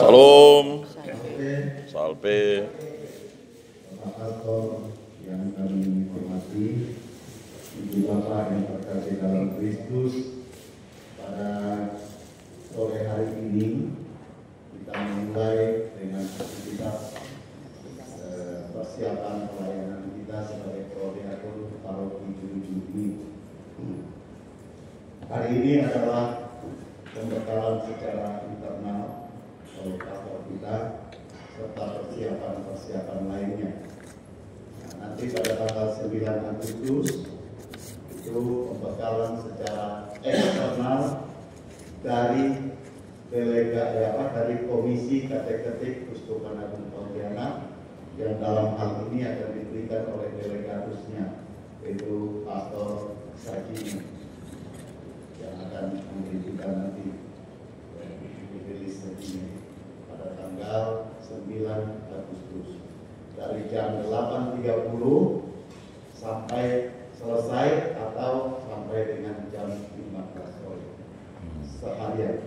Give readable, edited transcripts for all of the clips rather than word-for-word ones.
Salam. Salve. Bapak Pastor yang kami hormati, Ibu Bapak yang terkasih dalam Kristus, pada sore hari ini kita mulai dengan aktivitas persiapan pelayanan kita sebagai Prodiakon Paroki Juni. Hari ini adalah pembekalan secara internal oleh pastor kita serta persiapan lainnya. Nah, nanti pada tanggal 9 Agustus itu pembekalan secara eksternal dari dari Komisi Kateketik Uskupan Agung Pontianak yang dalam hal ini akan diberikan oleh delegatusnya, yaitu Pastor Sajini, yang akan memberikan nanti rilis ini pada tanggal 9 Agustus dari jam 8.30 sampai selesai atau sampai dengan jam 15 sore seharian.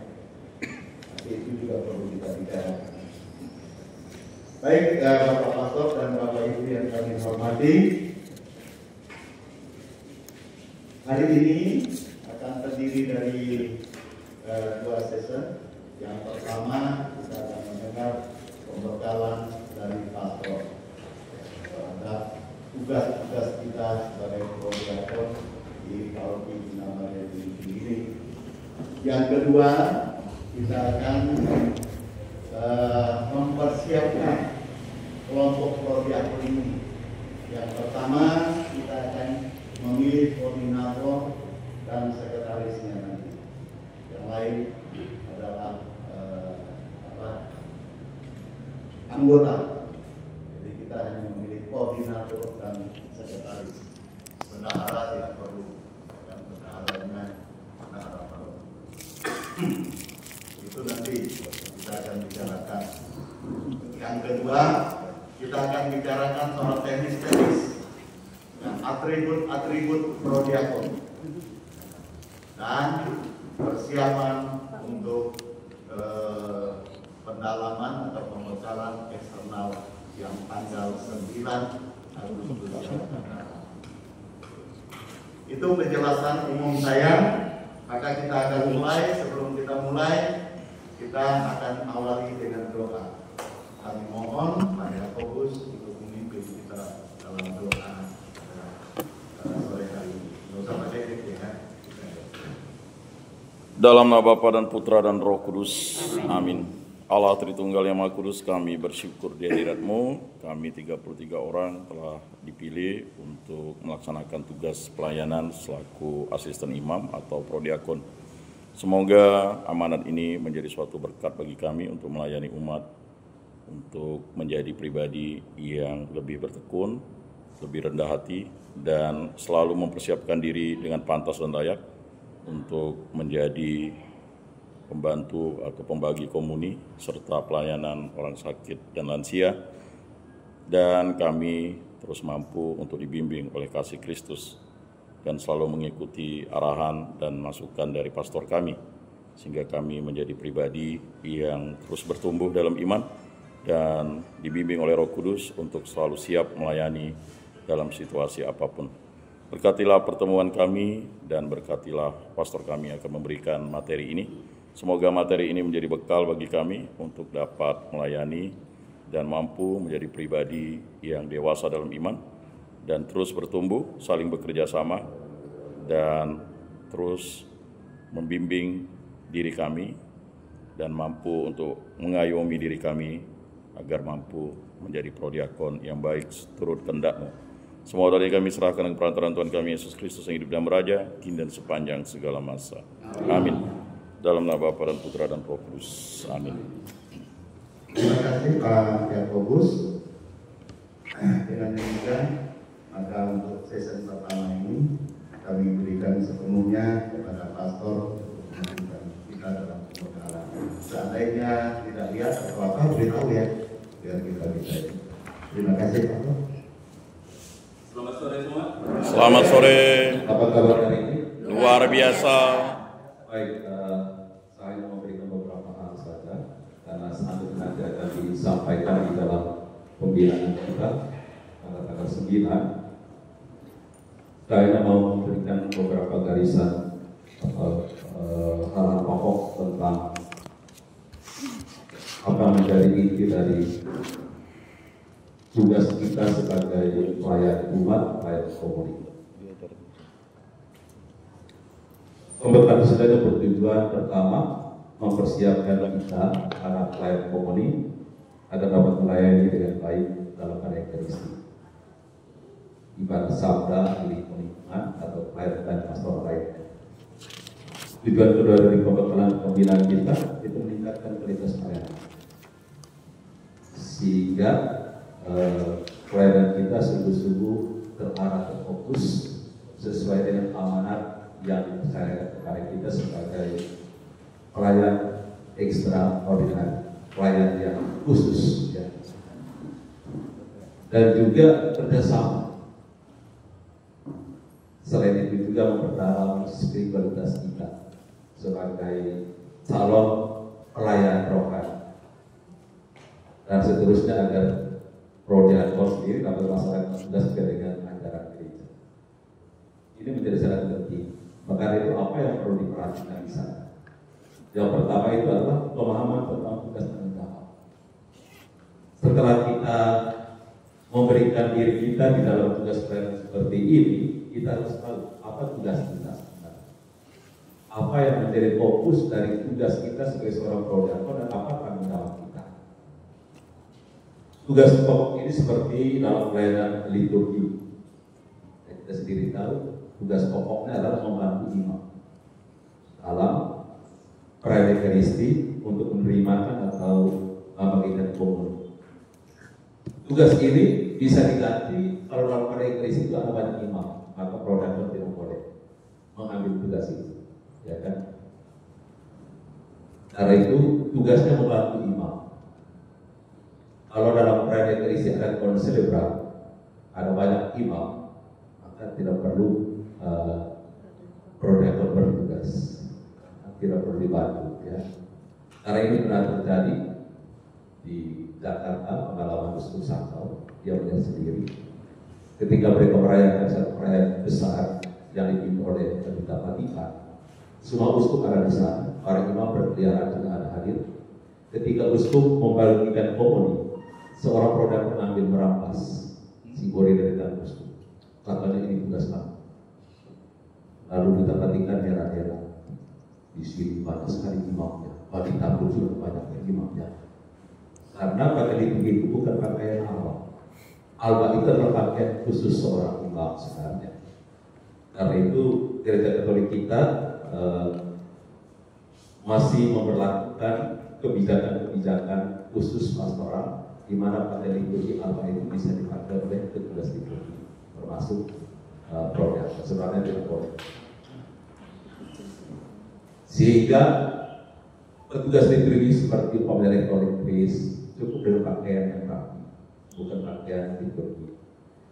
Nanti itu juga perlu kita bicarakan. Baik, Bapak Pastor dan Bapak Ibu yang kami hormati, hari ini akan terdiri dari dua sesi. Yang pertama kita akan mendengar pembekalan dari pastor terhadap tugas-tugas kita sebagai prodiakon di Paroki Bunda Maria ini. Yang kedua, kita akan mempersiapkan kelompok prodiakon ini. Yang pertama, kita akan memilih koordinator dan sekretarisnya nanti. Yang lain adalah anggota. Jadi kita hanya memilih koordinator dan sekretaris. Bendahara tidak perlu, dan bendaharanya bendahara perlu. Itu nanti kita akan bicarakan. Yang kedua, kita akan bicarakan soal teknis-teknis dan atribut-atribut prodiakon dan persiapan untuk pendalaman atau pembekalan eksternal yang tanggal 9 Agustus. Itu penjelasan umum saya. Maka kita akan mulai. Sebelum kita mulai, kita akan awali dengan doa. Kami mohon Pak Yakobus untuk memimpin kita dalam doa sore hari ini. Nggak usah pakai ya. Dalam nama Bapa dan Putra dan Roh Kudus. Amin. Allah Tritunggal yang Maha Kudus, kami bersyukur di hadirat-Mu. Kami 33 orang telah dipilih untuk melaksanakan tugas pelayanan selaku asisten imam atau prodiakon. Semoga amanat ini menjadi suatu berkat bagi kami untuk melayani umat, untuk menjadi pribadi yang lebih bertekun, lebih rendah hati, dan selalu mempersiapkan diri dengan pantas dan layak untuk menjadi pembantu atau pembagi komuni serta pelayanan orang sakit dan lansia, dan kami terus mampu untuk dibimbing oleh kasih Kristus dan selalu mengikuti arahan dan masukan dari pastor kami sehingga kami menjadi pribadi yang terus bertumbuh dalam iman dan dibimbing oleh Roh Kudus untuk selalu siap melayani dalam situasi apapun. Berkatilah pertemuan kami dan berkatilah pastor kami yang akan memberikan materi ini. Semoga materi ini menjadi bekal bagi kami untuk dapat melayani dan mampu menjadi pribadi yang dewasa dalam iman dan terus bertumbuh, saling bekerja sama, dan terus membimbing diri kami dan mampu untuk mengayomi diri kami agar mampu menjadi prodiakon yang baik turut kehendak-Mu. Semua dari kami serahkan dengan perantaraan Tuhan kami Yesus Kristus yang hidup dan meraja, kini dan sepanjang segala masa. Amin. Dalam nama Bapa dan Putra dan Roh Kudus. Amin. Terima kasih Pak Yakobus. Dengan demikian, maka untuk sesi pertama ini kami berikan sepenuhnya kepada pastor untuk menunjukkan kita dalam pembekalan. Seandainya tidak lihat atau apa, beritahu ya, biar kita bisa. Terima kasih Pak. Selamat sore semua. Selamat sore. Apa kabar hari ini? Luar biasa. Baik, saya mau berikan beberapa hal saja karena satu nanti akan disampaikan di dalam pembinaan kita tanggal 9. Saya mau memberikan beberapa garisan hal pokok tentang apa menjadi inti dari tugas kita sebagai pelayan umat, pelayan komunitas. Pembekalan sudah bertujuan pertama mempersiapkan kita para pelayan komunitas agar dapat melayani dengan baik dalam karya Kristi. Ibarat sabda di lingkungan atau pelayan dan pastoral lainnya. Tujuan kedua dari pembekalan pembinaan kita itu meningkatkan kualitas pelayanan, sehingga pelayanan kita sungguh-sungguh terarah, terfokus sesuai dengan amanat yang dipercayakan kepada kita sebagai pelayan ekstraordinari, pelayan yang khusus, ya. Dan juga kerjasama. Selain itu juga memperdalam spiritualitas kita sebagai calon pelayan rohani, dan seterusnya agar prodiakon sendiri dapat melaksanakan tugas dengan ajaran gereja. Ini menjadi sangat penting. Maka itu apa yang perlu diperhatikan di sana? Yang pertama itu adalah pemahaman tentang tugas tanggung jawab. Setelah kita memberikan diri kita di dalam tugas pelayanan seperti ini, kita harus tahu apa tugas kita. Apa yang menjadi fokus dari tugas kita sebagai seorang prodiakon dan apa tanggung jawab kita. Tugas pokok ini seperti dalam pelayanan liturgi. Kita sendiri tahu tugas pokoknya adalah membantu imam dalam perayaan Ekaristi untuk menerimakan atau membagikan komunitas. Tugas ini bisa diganti kalau dalam perayaan Ekaristi itu ada banyak imam, maka prodiakon tidak boleh mengambil tugas itu, ya kan? Karena itu tugasnya membantu imam. Kalau dalam perayaan Ekaristi ada konselebran, ada banyak imam, maka tidak perlu prodiakon bertugas, tidak perlu dibantu, ya. Karena ini pernah terjadi di Jakarta, pengalaman Uskup Sangkau, dia melihat sendiri. Ketika mereka merayakan satu perayaan besar yang dipimpin oleh Duta Vatikan, semua uskup ada di sana, para imam berkeliaran juga ada hadir. Ketika uskup membagikan komuni, seorang prodiakon mengambil merampas simboli dari tangan uskup. Katanya ini tugas kamu. Lalu kita perhatikan daerah-daerah di sini banyak sekali imamnya, bagi tabur juga banyak imamnya. Karena pakaian itu bukan pakaian alba. Alba itu adalah pakaian khusus seorang imam sebenarnya. Karena itu gereja Katolik kita masih memperlakukan kebijakan-kebijakan khusus pastoral, di mana pakaian liturgi alba itu bisa dipakai oleh petugas liturgi, termasuk prodiakon. Sebenarnya tidak boleh. Sehingga petugas liturgi seperti pemilihan elektronik cukup dengan pakaian yang rapi, bukan pakaian liturgi.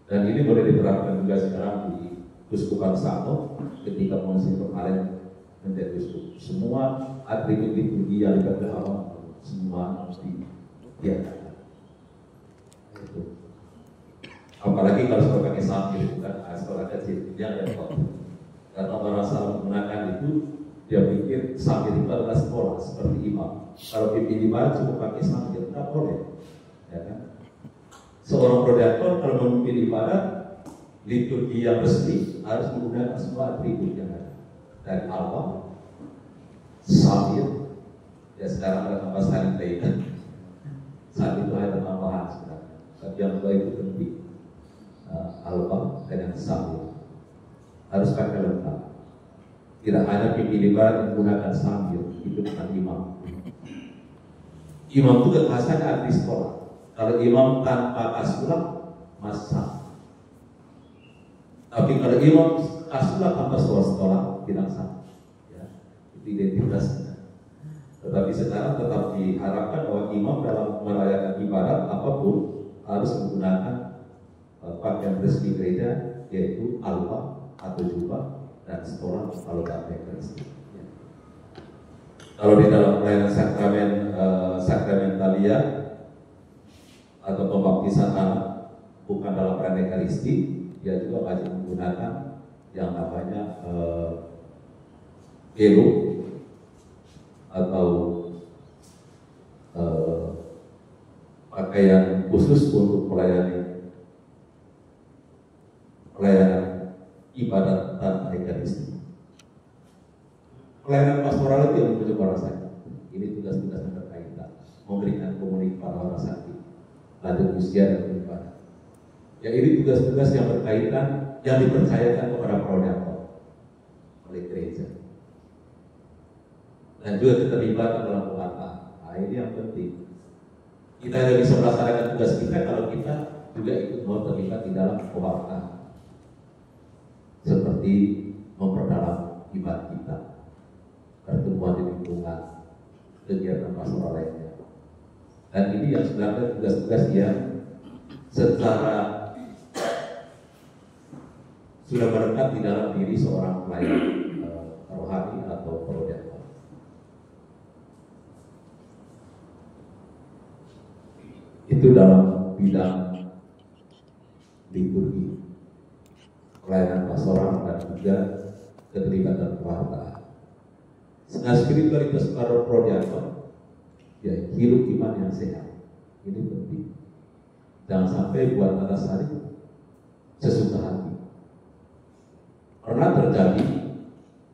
Dan ini boleh diterapkan juga sekarang di Uskupan Sangkau ketika Monsinyur kemarin menjadi uskup. Semua atribut liturgi yang dipakai Allah semua harus diadakan. Itu. Apalagi kalau sudah pakai sambil, bukan sekolah kecil, jangan repot. Karena orang salah menggunakan itu, dia pikir sambil itu adalah sekolah seperti imam. Kalau pimpin ibadah cuma pakai sambil, tidak boleh, ya kan? Seorang prodiakon kalau memimpin ibadah liturgi yang resmi harus menggunakan semua atribut yang ada, dari alba, sambil, ya sekarang ada tambah salib lain. Salib itu ada tambahan sebenarnya, tapi yang kedua itu penting. Alba dan sambil harus pakai lengkap. Tidak hanya pimpin ibadah menggunakan sambil, itu bukan imam. Imam itu kekhasannya ada di sekolah. Kalau imam tanpa kasulah, masa. Tapi kalau imam kasulah tanpa sekolah tidak sah. Ya, itu identitasnya. Tetapi sekarang tetap diharapkan bahwa imam dalam merayakan ibadat apapun harus menggunakan pakaian resmi gereja, yaitu alba atau jubah dan setoran kalau tidak Ekaristi. Kalau di dalam pelayanan sakramentalia atau pembaptisan anak bukan dalam pelayanan Ekaristi, dia juga wajib menggunakan yang namanya velo atau pakaian khusus untuk pelayanan ibadat tanpa Ekaristi. Pelayanan pastoral itu yang menuju orang sakit. Ini tugas-tugas yang berkaitan memberikan komunikasi pada orang sakit, lanjut usia dan beribadah. Ya, ini tugas-tugas yang berkaitan yang dipercayakan kepada prodiakon oleh gereja. Dan juga keterlibatan dalam pewartaan. Nah, ini yang penting. Kita tidak bisa melaksanakan tugas kita kalau kita juga ikut mau terlibat di dalam pewartaan, seperti memperdalam iman kita, pertemuan di lingkungan, kegiatan pastoral lainnya. Dan ini yang sebenarnya tugas-tugas yang secara sudah melekat di dalam diri seorang pelayan rohani atau prodiakon. Itu dalam bidang liturgi, pelayanan pastoral dan juga keterlibatan pewartaan. Dengan spiritualitas para prodiakon, ya hidup iman yang sehat. Ini penting. Jangan sampai buat Antasari sesuka hati. Pernah terjadi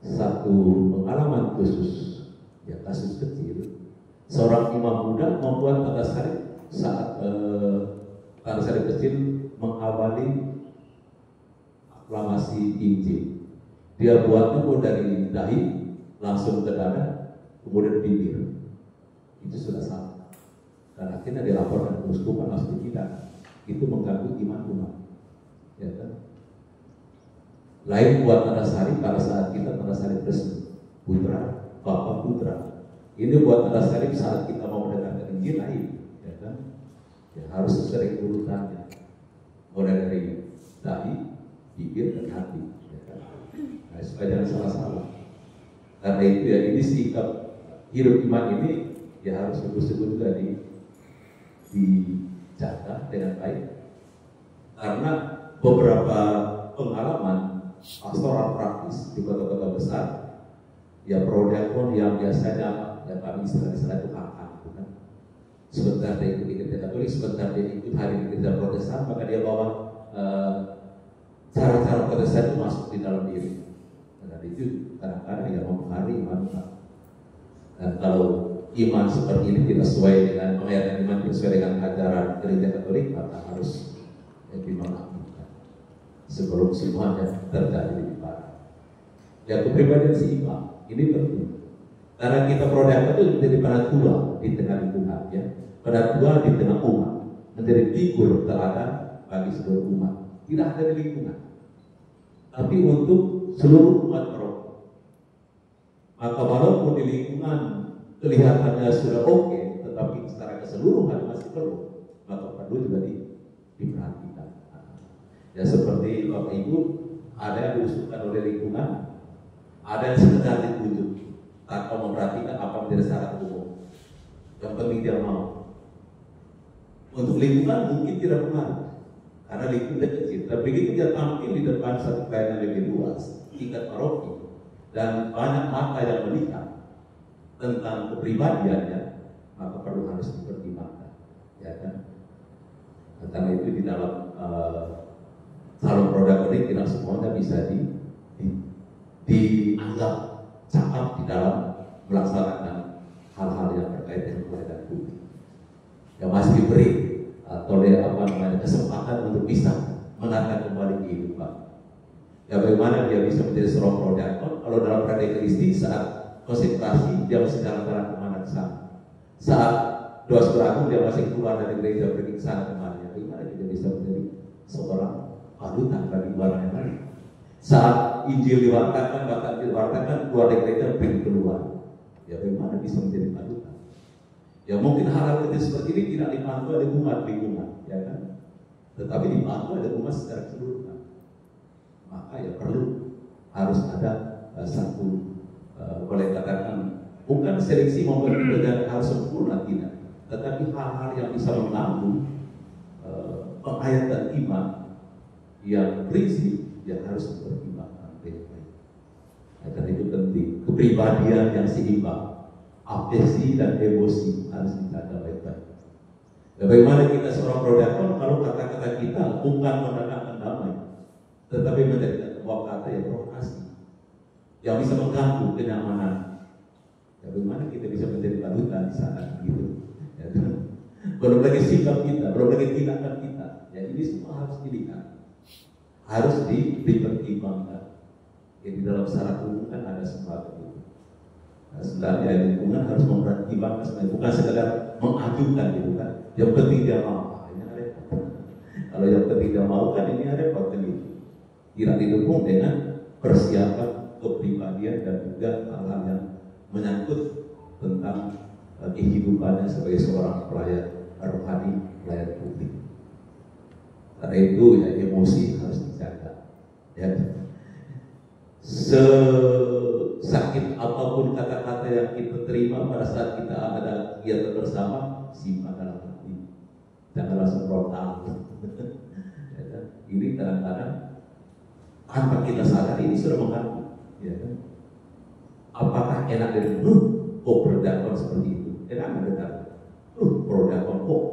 satu pengalaman khusus, ya kasus kecil. Seorang imam muda membuat Antasari saat Antasari kecil mengawali aklamasi Injil. Dia buatnya dari dahi langsung ke dada, kemudian bibir. Itu sudah salah. Dan akhirnya dilaporkan ke uskupan langsung kita. Itu mengganggu iman umat. Ya kan? Lain buat Antasari pada saat kita Antasari resmi, putra, bapak putra. Ini buat Antasari saat kita mau mendengarkan Injil lain. Ya kan? Ya, harus sesuai urutannya. Mulai dari dahi, bibir, dan hati. Ya kan? Nah, supaya jangan salah-salah. Karena itu ya, ini sikap hidup iman ini ya harus betul-betul juga dijaga dengan baik. Karena beberapa pengalaman pastoral praktis di kota-kota besar, ya prodiakon yang biasanya ya kami istilah-istilah itu kakak, kan? Sebentar dia ikut gereja Katolik, sebentar dia ikut hari di gereja Protestan, maka dia bawa cara-cara Protestan itu masuk di dalam diri. Dan itu kadang-kadang yang mempengaruhi iman. Dan kalau iman seperti ini tidak sesuai dengan penghayatan iman, tidak sesuai dengan ajaran gereja Katolik, maka harus dinonaktifkan sebelum semuanya terjadi di depan. Ya, kepribadian si imam ini penting. Karena kita prodiakon itu menjadi penatua di tengah lingkungan, ya, penatua di tengah umat, menjadi figur teladan bagi seluruh umat. Tidak hanya di lingkungan, tapi untuk seluruh umat Eropa. Maka walaupun di lingkungan kelihatannya sudah oke, tetapi secara keseluruhan masih perlu, maka perlu juga diperhatikan. Ya seperti Bapak Ibu, ada yang diusulkan oleh lingkungan, ada yang sekedar ditunjuk tanpa memperhatikan apa menjadi syarat umum. Yang penting dia mau. Untuk lingkungan mungkin tidak pengaruh, karena lingkungan kecil. Tapi begitu dia tampil di depan satu pelayanan lebih luas, tingkat paroki, dan banyak mata yang melihat tentang kepribadiannya, maka perlu harus dipertimbangkan, ya kan? Karena itu di dalam calon prodiakon tidak semuanya bisa dianggap cakap di dalam melaksanakan hal-hal yang terkait dengan pelayanan publik. Ya masih diberi atau kesempatan untuk bisa menata kembali kehidupan. Ya bagaimana dia bisa menjadi seorang prodiakon kalau dalam pelayanan Kristi saat konsentrasi dia masih dalam tanah kemana ke sana. Saat doa suragung dia masih keluar dari gereja pergi ke sana kemana. Bagaimana dia bisa menjadi seorang panutan bagi orang yang lain. Saat Injil diwartakan, bahkan diwartakan keluar dari gereja pergi keluar. Ya bagaimana bisa menjadi panutan? Ya mungkin hal-hal kecil seperti ini tidak dipandu oleh lingkungan, ya kan? Tetapi dipandu oleh umat secara keseluruhan. Maka ya perlu harus ada satu boleh katakan Bukan seleksi memperbedakan hal sempurna, tidak. Tetapi hal-hal yang bisa mengganggu penghayatan iman yang prinsip yang harus dipertimbangkan baik-baik. Karena itu penting. Kepribadian yang seimbang, afeksi dan emosi harus dijaga baik-baik. Bagaimana kita seorang prodakon kalau kata-kata kita bukan mendatangkan damai, tetapi menjadi sebuah kata yang provokasi, yang bisa mengganggu kenyamanan. Bagaimana kita bisa menjadi balutan di sana gitu? Ya, belum lagi sikap kita, belum lagi tindakan kita. Ya, ini semua harus dilihat, harus dipertimbangkan. Ya, di dalam syarat umum kan ada semacam itu. Nah, sebenarnya lingkungan harus mempertimbangkan sebenarnya, bukan sekedar mengajukan gitu kan. Yang penting dia mau, ini repot. Kalau yang penting dia mau kan ini repot kan gitu. Tidak didukung dengan persiapan kepribadian dan juga hal-hal yang menyangkut tentang kehidupannya sebagai seorang pelayan rohani, pelayan publik. Karena itu ya emosi harus dijaga. Ya. Sesakit apapun kata-kata yang kita terima pada saat kita ada kegiatan bersama, simpan dalam hati. Jangan langsung frontal. Ya, ini kadang-kadang tanpa kita sadar ini sudah mengganggu. Ya, kan? Apakah enak dari prodakon seperti itu? Enak mendengar. Prodakon kok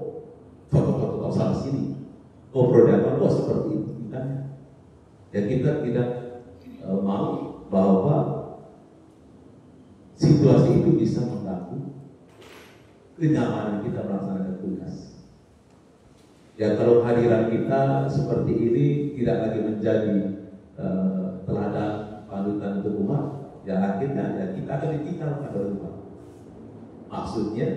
contoh-contoh sana sini. Prodakon kok seperti itu? Kan? Ya kita tidak mau bahwa situasi itu bisa mengganggu kenyamanan kita melaksanakan tugas. Ya kalau hadiran kita seperti ini tidak lagi menjadi teladan panutan untuk umat, ya akhirnya ya kita akan ditinggalkan oleh umat. Maksudnya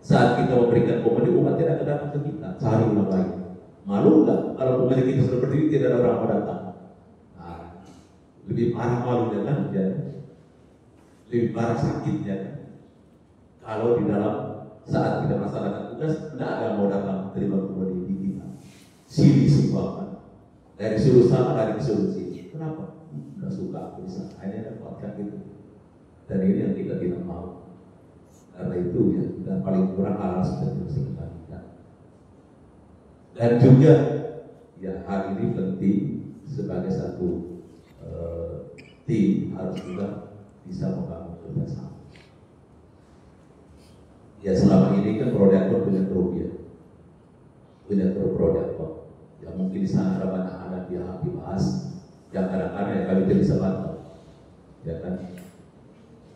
saat kita memberikan komedi, umat tidak akan datang ke kita, cari umat lain. Malu nggak kalau komedi kita sudah berdiri tidak ada orang datang? Nah, lebih parah malunya kan, ya. Lebih parah sakitnya kan. Kalau di dalam saat kita melaksanakan tugas tidak ada yang mau datang terima komedi di kita. Sini semua kan. Dari sudut sana, dari sudut sini. Kenapa? Nggak suka aku bisa. Hanya dapatkan itu. Dan ini yang kita tidak mau. Karena itu ya kita paling kurang harus dipersiapkan. Dan juga ya hal ini penting sebagai satu tim harus juga bisa membangun kerjasama. Ya selama ini kan Prodakon punya grup ya, punya grup Prodakon. Ya mungkin di sana ada banyak adat yang dibahas, yang kadang-kadang ya kami tidak bisa bantu, ya kan?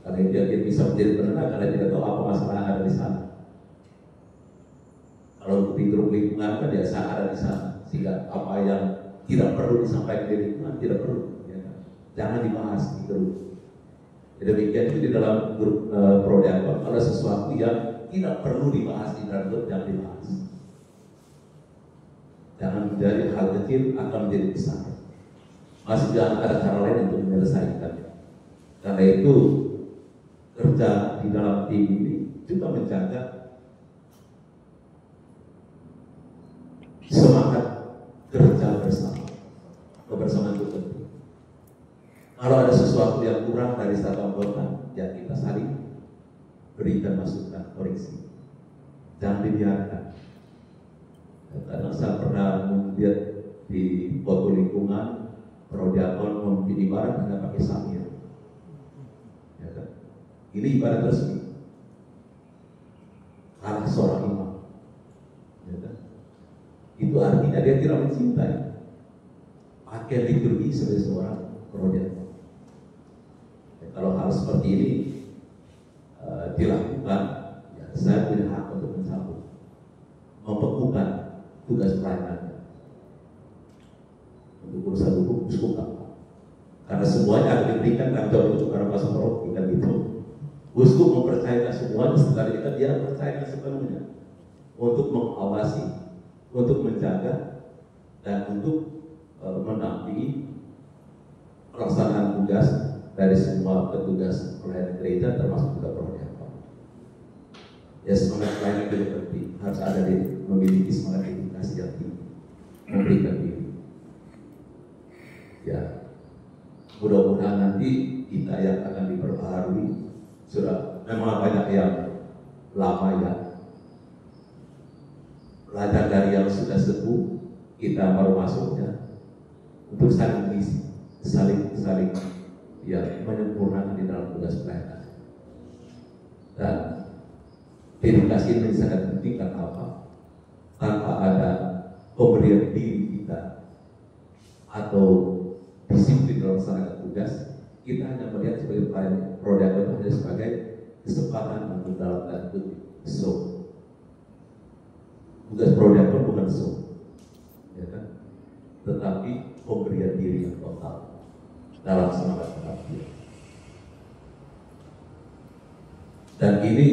Karena dia bisa menjadi penenang karena tidak tahu apa masalah yang ada di sana. Kalau di grup lingkungan kan biasa ada di sana, sehingga apa yang tidak perlu disampaikan di lingkungan tidak perlu, ya kan? Jangan dibahas di grup. Jadi demikian itu di dalam grup Prodakon, ada sesuatu yang tidak perlu dibahas di dalam grup, jangan dibahas. Jangan menjadi hal kecil akan menjadi besar. Masih jangan ada cara lain untuk menyelesaikannya. Karena itu kerja di dalam tim ini juga menjaga semangat kerja bersama. Kebersamaan itu penting. Kalau ada sesuatu yang kurang dari satu anggota, ya kita saling berikan masukan, koreksi. Jangan dibiarkan. Karena saya pernah melihat di foto lingkungan Prodakon memimpin ibarat hanya pakai samir. Ya kan? Ini ibarat resmi. Kalah seorang imam. Ya kan? Itu artinya dia tidak mencintai pakaian liturgi sebagai seorang Prodakon. Ya, kalau hal seperti ini dilakukan, ya, saya punya hak untuk mencabut, membekukan tugas pelayanannya untuk urusan hukum uskup, karena semuanya akan diberikan tanggung jawab untuk para pastor paroki kan gitu. Uskup mempercayakan semuanya, sementara kita dia percayakan sepenuhnya untuk mengawasi, untuk menjaga dan untuk mendampingi pelaksanaan tugas dari semua petugas pelayanan gereja termasuk juga Prodakon. Ya semangat pelayanan itu penting, harus ada memiliki semangat edukasi yang tinggi, memberikan diri. Ya, mudah-mudahan nanti kita yang akan diperbaharui surat memang banyak yang lama ya, belajar dari yang sudah sepuh, kita baru masuknya untuk saling mengisi, saling ya menyempurnakan di dalam tugas pelayanan. Dan dedikasi ini sangat penting karena apa? Tanpa ada pemberian diri kita atau disiplin dalam melaksanakan tugas, kita hanya melihat sebagai produk itu sebagai kesempatan untuk dalam tanda kutip show. Tugas produk itu bukan show, ya kan? Tetapi pemberian diri yang total dalam semangat pengabdian. Dan ini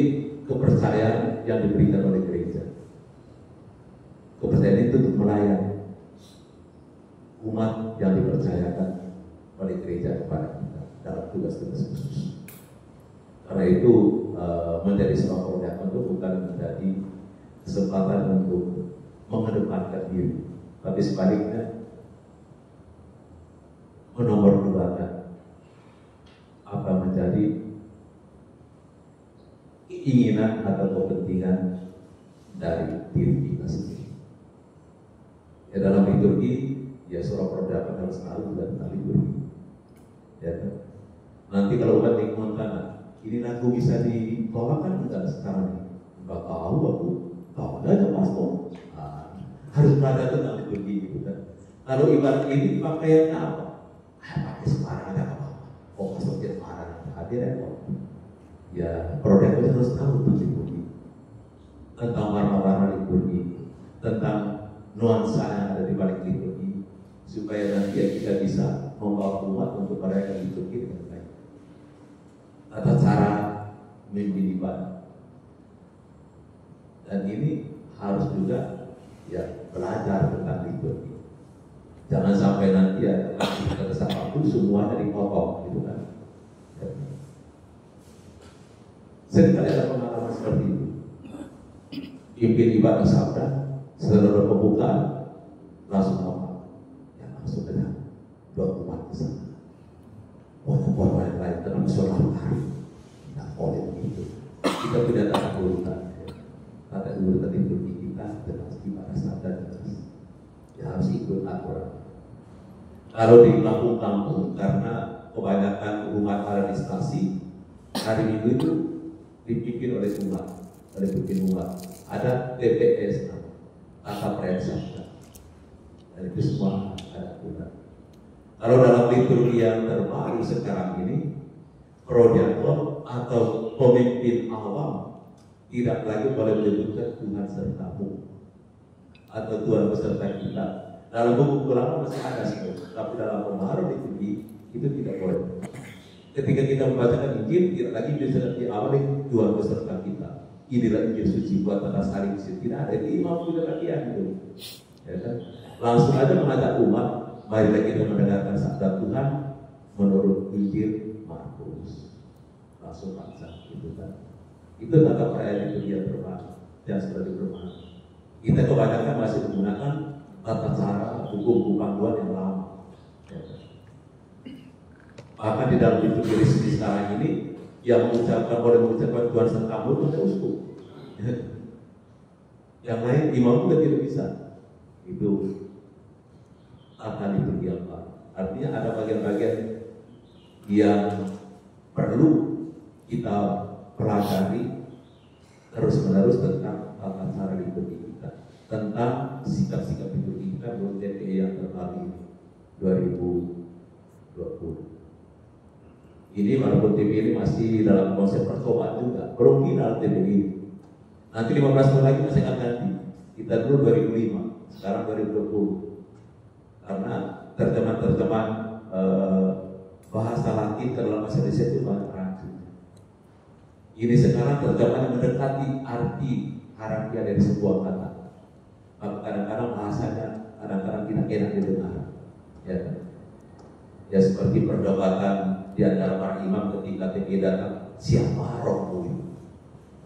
kepercayaan yang diberikan oleh gereja. Kepercayaan itu untuk melayani umat yang dipercayakan oleh gereja kepada kita dalam tugas-tugas khusus. Karena itu menjadi seorang produk itu bukan menjadi kesempatan untuk mengedepankan diri, tapi sebaliknya menomorduakan apa menjadi keinginan atau kepentingan dari diri kita sendiri. Ya, dalam liturgi, ya seorang perdapat harus tahu dan tentang liturgi. Ya kan? Nanti kalau bukan di Montana, ini lagu bisa dibawakan enggak sekarang? Enggak tahu aku, tahu aja pastor. Harus belajar tentang liturgi gitu kan. Kalau ibarat ini pakaiannya apa? Pakai sembarang aja apa? Oh, pastor tidak marah, hadir ya kok. Ya, produk itu harus tahu tentang liturgi, tentang warna-warna liturgi, tentang nuansa yang ada di balik liturgi, supaya nanti kita bisa membawa umat untuk merayakan liturgi dengan baik. Tata cara memimpin ibadah, dan ini harus juga ya belajar tentang liturgi. Jangan sampai nanti ya kita kesalahan itu semuanya dipotong, gitu kan? Ya. Seringkali ada pengalaman seperti itu. Pimpin ibadah sabda, setelah pembukaan langsung apa? Ya langsung ada dua umat ke sana. Orang lain dalam sholat hari, tidak boleh begitu. Kita tidak ada urutan. Tata urutan liturgi kita jelas, ibadah sabda jelas. Ya harus ikut aturan. Kalau di kampung-kampung karena kebanyakan umat ada di stasi, hari Minggu itu dipimpin oleh umat, oleh pimpin umat. Ada TPS, tata perayaan, dan itu semua ada aturan. Kalau dalam liturgi yang terbaru sekarang ini, prodiakon atau pemimpin awam tidak lagi boleh menyebutkan Tuhan sertamu atau Tuhan beserta kita. Dalam buku lama masih ada sih, tapi dalam pembaharu liturgi itu tidak boleh. Ketika kita membacakan Injil, tidak lagi bisa diawali Tuhan beserta kita. Inilah Injil suci buat atas hari Injil. Tidak ada itu imam tidak latihan itu. Ya kan? Langsung aja mengajak umat, marilah kita mendengarkan sabda Tuhan menurut Injil Markus. Langsung baca, gitu kan? Itu tata perayaan itu yang terbaru, yang sudah diperlukan. Kita kebanyakan masih menggunakan tata cara hukum panduan yang lama. Ya kan? Bahkan di dalam liturgi resmi sekarang ini yang boleh mengucapkan Tuhan sertamu itu hanya uskup. Yang lain imam juga tidak bisa. Itu tata liturgi yang baru. Artinya ada bagian-bagian yang perlu kita pelajari terus-menerus tentang tata cara liturgi kita, tentang sikap-sikap liturgi kita menurut TPI yang terbaru 2020. Ini walaupun TPI ini masih dalam konsep percobaan juga, belum final TPI. Nanti 15 tahun lagi masih akan ganti. Kita dulu 2005, sekarang 2020. Karena terjemahan bahasa Latin ke dalam bahasa Indonesia itu banyak rancu. Ini sekarang terjemahan mendekati arti harafiah dari sebuah kata. Kadang-kadang bahasanya kadang-kadang tidak enak didengar. Ya seperti perdebatan di antara para imam ketika TPI datang, siapa rohmu itu?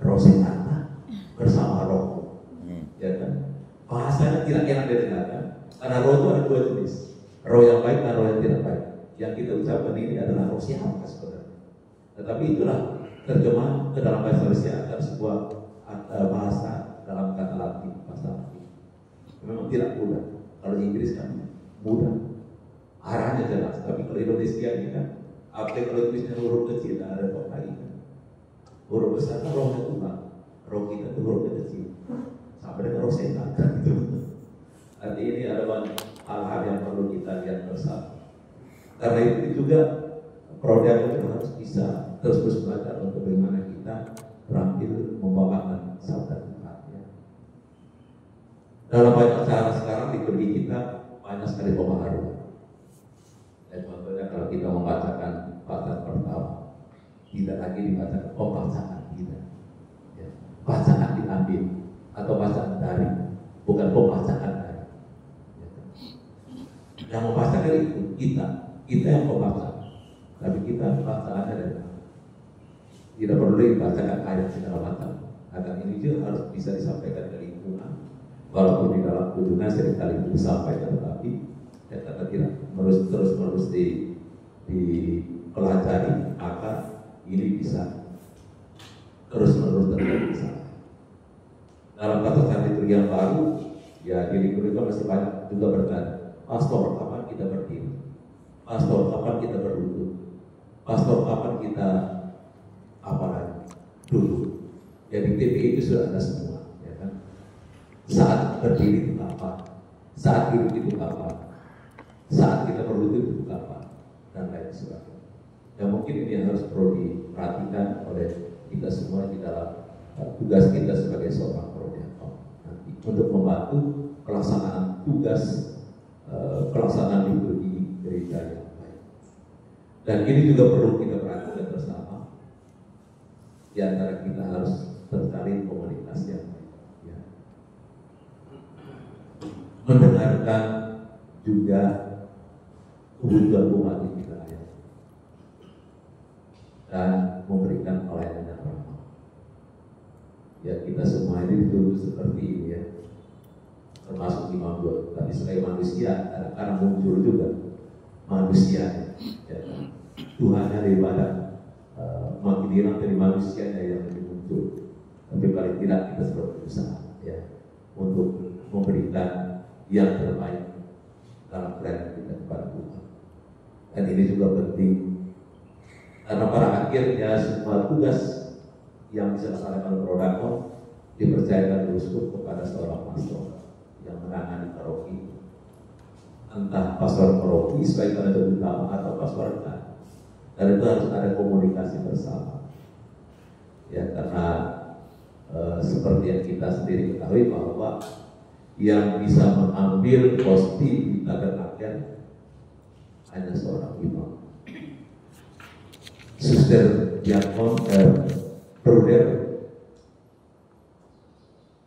Roh Senata bersama rohmu. Ya kan? Bahasanya tidak enak didengarkan karena roh itu ada dua jenis, roh yang baik dan roh yang tidak baik. Yang kita ucapkan ini adalah roh siapa sebenarnya. Tetapi itulah terjemah ke dalam bahasa Indonesia agar sebuah bahasa dalam kata Latin, bahasa Latin. Memang tidak mudah. Kalau Inggris kan mudah, arahnya jelas. Tapi kalau Indonesia ini kan, apa kalau tulisnya huruf kecil, ada apa lagi kan? Huruf besar kan rohnya Tuhan, roh kita itu huruf kecil, sampai dengan roh setan kan itu. Artinya ini ada banyak hal-hal yang perlu kita lihat bersama. Karena itu juga program itu harus bisa terus belajar untuk bagaimana kita terampil membawakan sabda Tuhan. Ya. Dalam banyak cara sekarang di negeri kita banyak sekali pembaharuan. Dan contohnya kalau kita membacakan pasal pertama, tidak lagi dibacakan bacaan tidak. Ya. Bacaan diambil atau bacaan daring, bukan pembacaan daring. Ya. Yang membacakan itu kita yang membaca. Tapi kita bacaannya dari mana? Tidak perlu dibacakan ayat segala macam. Agar ini juga harus bisa disampaikan ke lingkungan. Walaupun di dalam kunjungan seringkali itu disampaikan, tetapi ya, karena tidak terus dipelajari, maka ini bisa terus-menerus terjadi. Dalam kata liturgi yang baru, ya di lingkungan masih banyak juga bertanya, pastor kapan kita berdiri? Pastor kapan kita berlutut? Pastor kapan kita apa lagi? Dulu. Jadi titik itu sudah ada semua, ya kan? Saat berdiri itu kapan? Saat hidup itu kapan? Saat kita berlutut itu kapan? Dan lain sebagainya. Ya mungkin ini yang harus perlu diperhatikan oleh kita semua di dalam tugas kita sebagai seorang prodiakon nanti untuk membantu pelaksanaan tugas pelaksanaan liturgi gereja yang baik. Dan ini juga perlu kita perhatikan bersama. Di antara kita harus terjalin komunikasi yang baik. Ya. Mendengarkan juga kebutuhan umat kita ya. Dan memberikan pelayanan yang ramah. Ya kita semua ini dituntut seperti ini ya. Termasuk Imam Dua. Tapi sebagai manusia, kadang-kadang muncul juga manusia. Ya. Tuhan daripada makin hilang dari manusianya yang lebih muncul. Tapi paling tidak kita selalu berusaha ya untuk memberikan yang terbaik dalam pelayanan kita kepada Tuhan. Dan ini juga penting karena pada akhirnya semua tugas yang bisa dilaksanakan prodiakon dipercayakan uskup kepada seorang pastor yang menangani paroki. Entah pastor paroki sebagai penentu utama atau pastor rekan. Dan itu harus ada komunikasi bersama. Ya karena seperti yang kita sendiri ketahui bahwa yang bisa mengambil posisi di tabernakel hanya seorang imam. Suster, diakon, bruder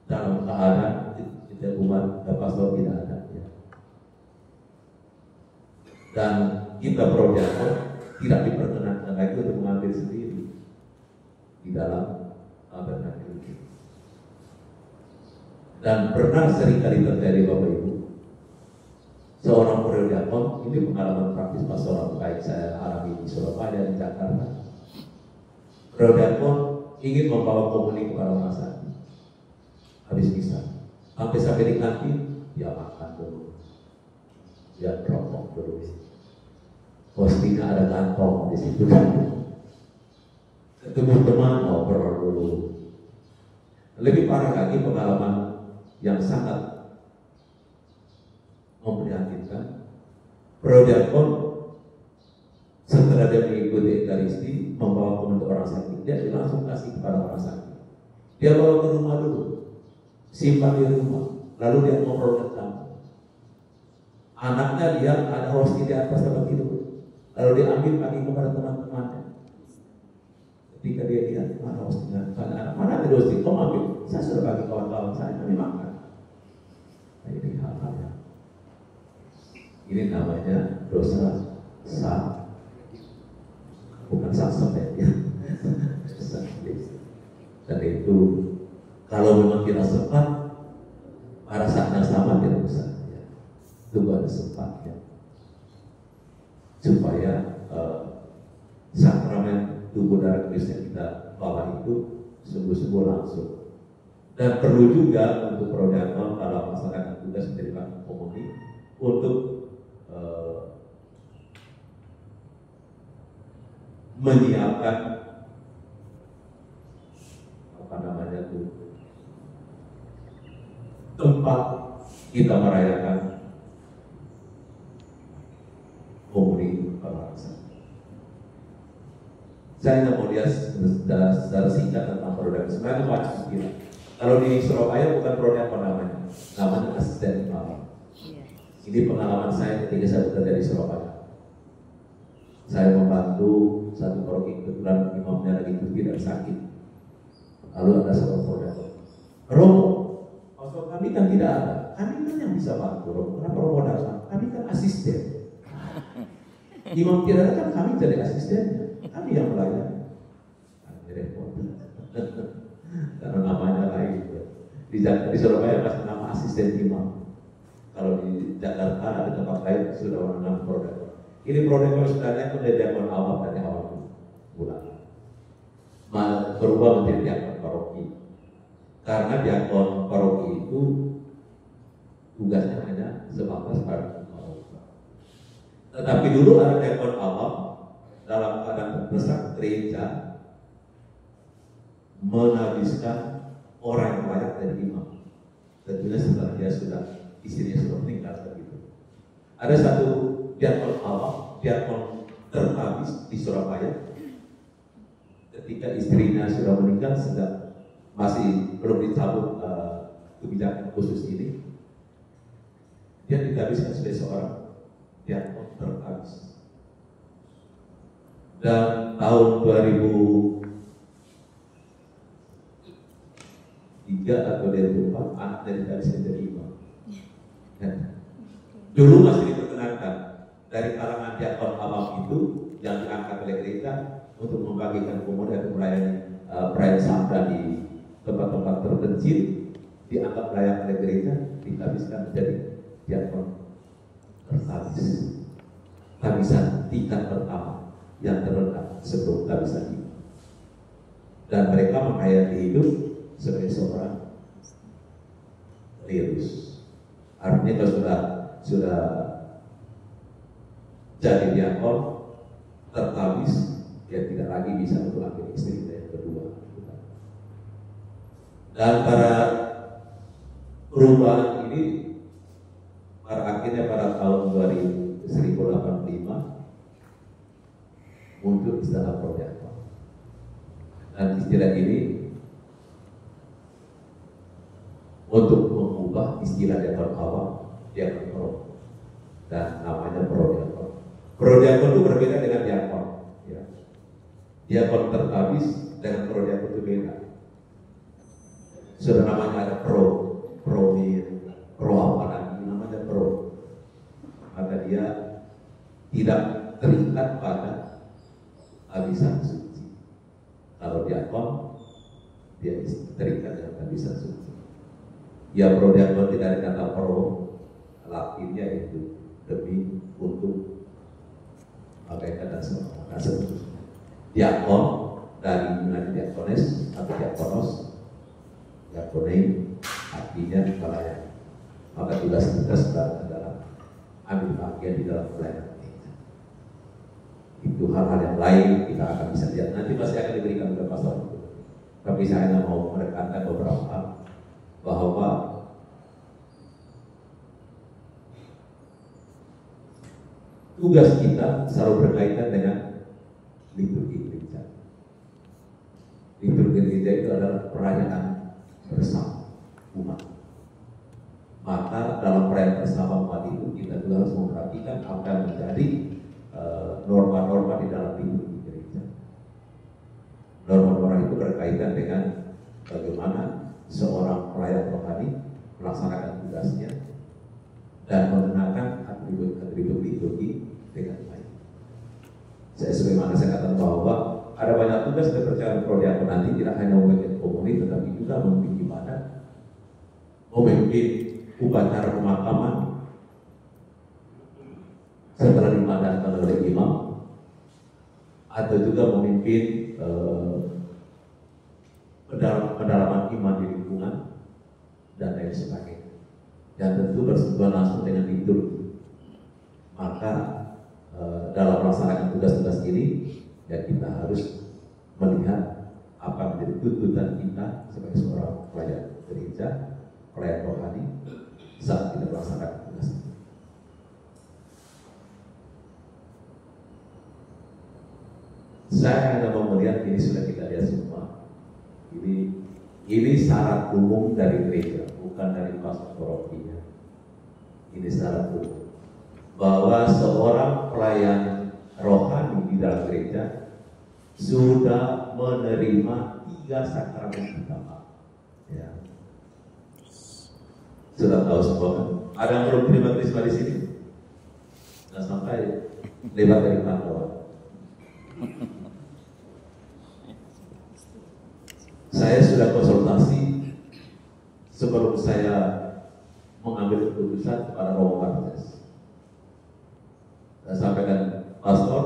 dalam keadaan kita umat pastor tidak ada. Ya. Dan kita prodiakon tidak diperkenankan lagi untuk mengambil sendiri di dalam tabernakel itu. Dan pernah seringkali terjadi Bapak Ibu, seorang prodiakon, ini pengalaman praktis pastoral baik saya alami di Surabaya dan Jakarta. Prodiakon ingin membawa komuni kepada orang sakit, habis bisa sampai di kantin dia makan dulu, dia rokok dulu. Pastinya ada kantong di situ kan. Ketemu teman ngobrol dulu. Lebih parah lagi pengalaman yang sangat memprihatinkan. Prodiakon setelah dia mengikuti Ekaristi membawa untuk orang sakit, dia langsung kasih kepada orang sakit. Dia bawa ke rumah dulu, simpan di rumah, lalu dia ngobrol ke tamu. Anaknya dia ada rosti di atas tempat tidur. Lalu diambil bagi kepada teman-temannya. Ketika dia lihat mana rostinya, mana ada rosti, kau ambil. Saya sudah bagi kawan-kawan saya, kami makan. Nah, ini hal-hal yang ini namanya dosa sah, bukan sah sampai ya. Dan itu kalau memang kita sempat, pada saat yang sama tidak usah. Ya. Tunggu ada sempat ya. Supaya sakramen tubuh darah Kristus yang kita bawa itu sungguh-sungguh langsung. Dan perlu juga untuk prodiakon dalam melaksanakan tugas menerima komuni untuk menyiapkan tempat kita merayakan komuni bangsa. Saya hanya mau lihat secara singkat tentang program. Sebenarnya itu macam gila. Kalau di Surabaya bukan program namanya asisten imam. Ini pengalaman saya ketika saya bekerja di Surabaya. Saya membantu satu paroki, kebetulan imamnya lagi cuti dan sakit. Lalu ada seorang program. Romo, pastor kami kan tidak ada. Kami kan yang bisa bantu. Romo, kenapa Romo datang? Kami kan asisten. Imam tidak ada kan kami jadi asistennya. Kami yang melayani. Kami repot. Karena namanya lain. Di Surabaya masih nama asisten imam. Kalau di Jakarta ada tempat lain sudah mengenal produk. Ini produk sebenarnya itu dari diakon awal dari awal bulan. Berubah menjadi diakon paroki. Karena diakon paroki itu tugasnya hanya sebatas pada paroki. Tetapi dulu ada diakon awal dalam keadaan terdesak gereja menhabiskan orang yang layak dari imam. Tentunya setelah dia istrinya sudah meninggal begitu. Ada satu diakon awal, diakon terhabis di Surabaya. Ketika istrinya sudah meninggal, masih belum dicabut kebijakan khusus ini, dia dihabiskan sebagai seorang diakon terhabis. Dan tahun 2003 atau 2004 anak dari menjadi imam. Dulu masih diperkenankan dari kalangan diakon awam itu yang diangkat oleh gereja untuk membagikan komuni dan melayani perayaan Sabda di tempat-tempat terpencil, dianggap layak oleh gereja, dihabiskan menjadi diakon terhabis. Habisan tingkat pertama yang terendah sebelum kehabisan ini. Dan mereka menghayati hidup sebagai seorang klerus. Artinya kalau sudah jadi diakon terhabis, dia tidak lagi bisa untuk ambil istri yang kedua. Dan para perubahan ini akhirnya pada tahun 2085 muncul istilah prodiakon. Dan istilah ini untuk mengubah istilah diakon awal, diakon pro, dan namanya prodiakon. Prodiakon itu berbeda dengan diakon. Ya. Diakon terhabis dengan prodiakon itu beda. Sudah namanya ada pro apa lagi, namanya pro. Maka dia tidak terikat pada habisan suci. Kalau diakon, dia terikat dengan habisan suci. Ya prodiakon tidak ada kata pro, latinnya itu demi, untuk, abaikan dan seterusnya. Diakon dari diakones atau diakonos, diakonei artinya pelayan. Maka tugas kita sekarang adalah ambil bagian di dalam pelayanan. Itu hal-hal yang lain kita akan bisa lihat. Nanti pasti akan diberikan oleh pastor. Tapi saya hanya mau menekankan beberapa hal bahwa tugas kita selalu berkaitan dengan liturgi gereja. Liturgi gereja itu adalah perayaan bersama umat. Maka dalam perayaan bersama umat itu kita juga harus memperhatikan apa yang menjadi norma-norma di dalam liturgi gereja. Norma-norma itu berkaitan dengan bagaimana seorang pelayan rohani melaksanakan tugasnya dan mengenakan atribut liturgi dengan baik. Sebagaimana saya katakan bahwa ada banyak tugas kepercayaan prodiakon nanti, tidak hanya memimpin komuni tetapi juga memimpin ibadah, memimpin upacara pemakaman setelah dipadatkan oleh imam, atau juga memimpin pendalaman iman di lingkungan dan lain sebagainya. Dan tentu bersentuhan langsung dengan liturgi. Maka dalam melaksanakan tugas-tugas ini, ya kita harus melihat apa menjadi tuntutan kita sebagai seorang pelayan gereja, pelayan rohani saat kita melaksanakan tugas ini. Saya hanya mau melihat, ini sudah kita lihat semua. Ini syarat umum dari gereja, bukan dari pastor parokinya. Ini syarat umum bahwa seorang pelayan rohani di dalam gereja sudah menerima 3 sakramen utama. Ya. Sudah tahu semua kan? Ada yang belum terima krisma di sini? Nah, sampai lebar dari kantor. Saya sudah konsultasi sebelum saya mengambil keputusan kepada Romo Martes. Saya sampaikan, pastor,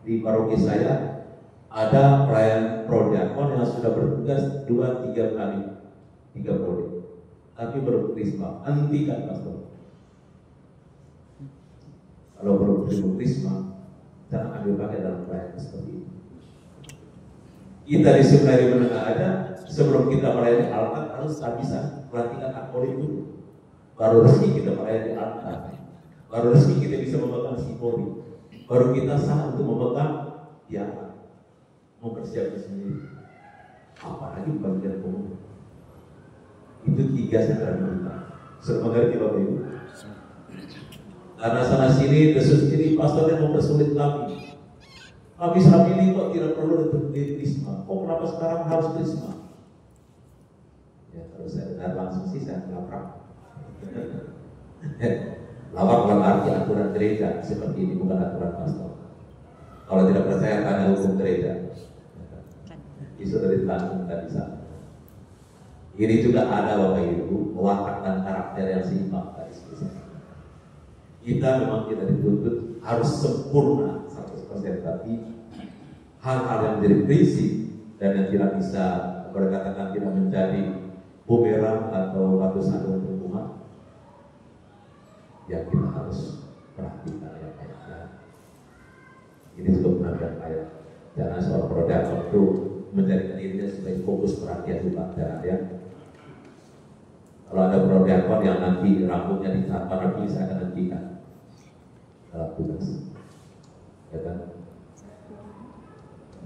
di paroki saya ada pelayan prodiakon yang sudah bertugas 2-3 kali 3 prodi, tapi belum krisma. Hentikan, pastor. Kalau belum krisma, jangan ambil pakai dalam pelayanan seperti ini. Kita di seminari menengah ada, sebelum kita melayani altar harus bisa pelatihan akolim dulu. Baru resmi kita melayani altar. Baru resmi kita bisa memegang simpori. Baru kita sah untuk memegang ya, mempersiapkan sendiri. Apalagi bagian umum. Itu 3 sakramen kita. Sudah mengerti Bapak Ibu? Karena sana sini, desus ini pastornya mempersulit kami. Kami saat ini kok tidak perlu untuk krisma. Oh, kenapa sekarang harus krisma? Ya, kalau saya dengar langsung sih saya laprak. Laprak dalam arti aturan gereja seperti ini, bukan aturan pastor. Kalau tidak percaya tanya hukum gereja. Itu dari tanggung tadi sana. Ini juga ada Bapak Ibu, watak dan karakter yang seimbang tadi seperti. Kita memang tidak dituntut harus sempurna 100%, tapi hal-hal yang menjadi prinsip dan yang tidak bisa berkatakan tidak menjadi bumerang atau batu sandungan untuk umat, ya kita harus perhatikan yang baik-baik. Ini juga penampilan ayat. Jangan seorang prodiakon itu menjadikan dirinya sebagai fokus perhatian juga. Jangan ya. Kalau ada prodiakon yang nanti rambutnya ditampar, nanti saya akan hentikan dalam tugas. Ya kan?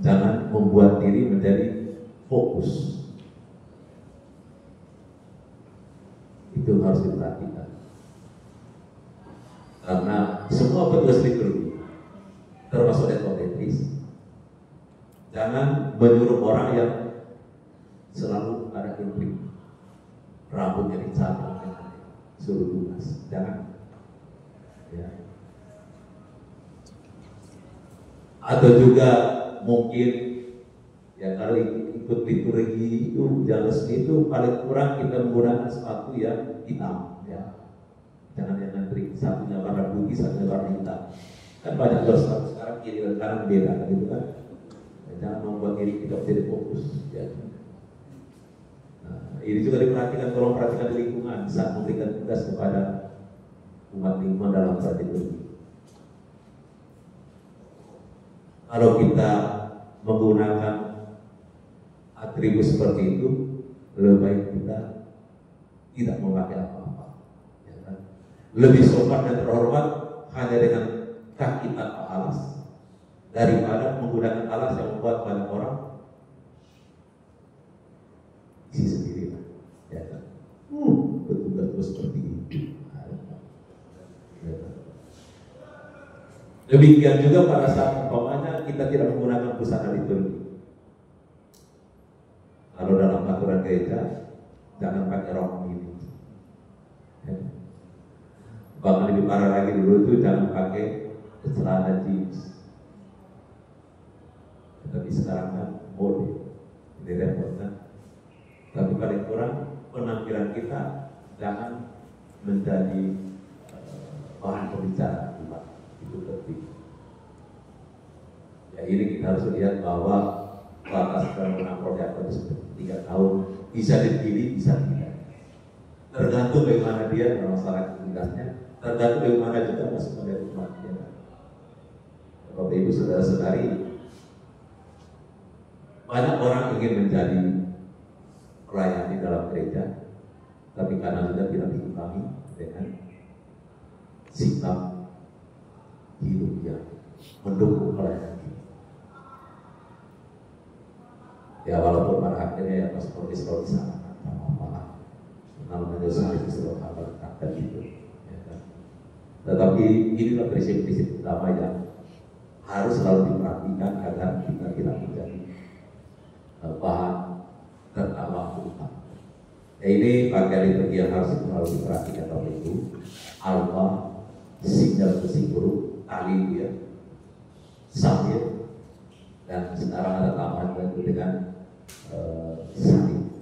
Jangan membuat diri menjadi fokus. Itu harus diperhatikan. Karena semua petugas liturgi, termasuk evangelis, jangan menyuruh orang yang selalu ada intrik, rambutnya dicabut, suruh tugas. Jangan. Ya. Atau juga mungkin ya kalau ikut liturgi itu jalan itu paling kurang kita menggunakan sepatu yang hitam ya. Jangan yang ngantri satunya warna putih, satunya warna hitam. Kan banyak sepatu sekarang kiri dan kanan beda gitu kan. Ya, jangan membuat diri kita menjadi fokus ya. Nah, ini juga diperhatikan, tolong perhatikan di lingkungan saat memberikan tugas kepada umat lingkungan dalam liturgi. Kalau kita menggunakan atribut seperti itu, lebih baik kita tidak memakai apa-apa. Ya kan? Lebih sopan dan terhormat hanya dengan kaki tanpa alas daripada menggunakan alas yang membuat banyak orang isi sendiri. Ya kan? Betul-betul seperti itu. Ya kan? Demikian juga pada saat umpamanya kita tidak menggunakan busana liturgi. Kalau dalam aturan gereja, jangan pakai rok ini. Ya. Bahkan lebih parah lagi dulu itu jangan pakai celana jeans. Tapi sekarang kan boleh, ini repot kan. Tapi paling kurang penampilan kita jangan menjadi bahan pembicaraan. Itu penting. Ya ini kita harus lihat bahwa batas kewenangan Prodeakon itu seperti 3 tahun, bisa dipilih, bisa tidak. Tergantung bagaimana dia melaksanakan tugasnya, tergantung bagaimana juga masuk pada umatnya. Bapak Ibu saudara-saudari, banyak orang ingin menjadi pelayan di dalam gereja, tapi karena sudah tidak diimbangi dengan sikap hidup yang mendukung pelayanan ini. Ya walaupun pada akhirnya ya pastor Israel di sana apa namanya Yosef itu sudah kabar kata itu, ya kan? Tetapi inilah prinsip-prinsip utama yang harus selalu diperhatikan agar kita tidak menjadi bahan tertawa utama. Ya, ini bagian liturgi yang harus selalu diperhatikan Bapak Ibu. Alfa, sinyal musik buruk, tali dia, sambil, dan sekarang ada tambahan dengan sambil.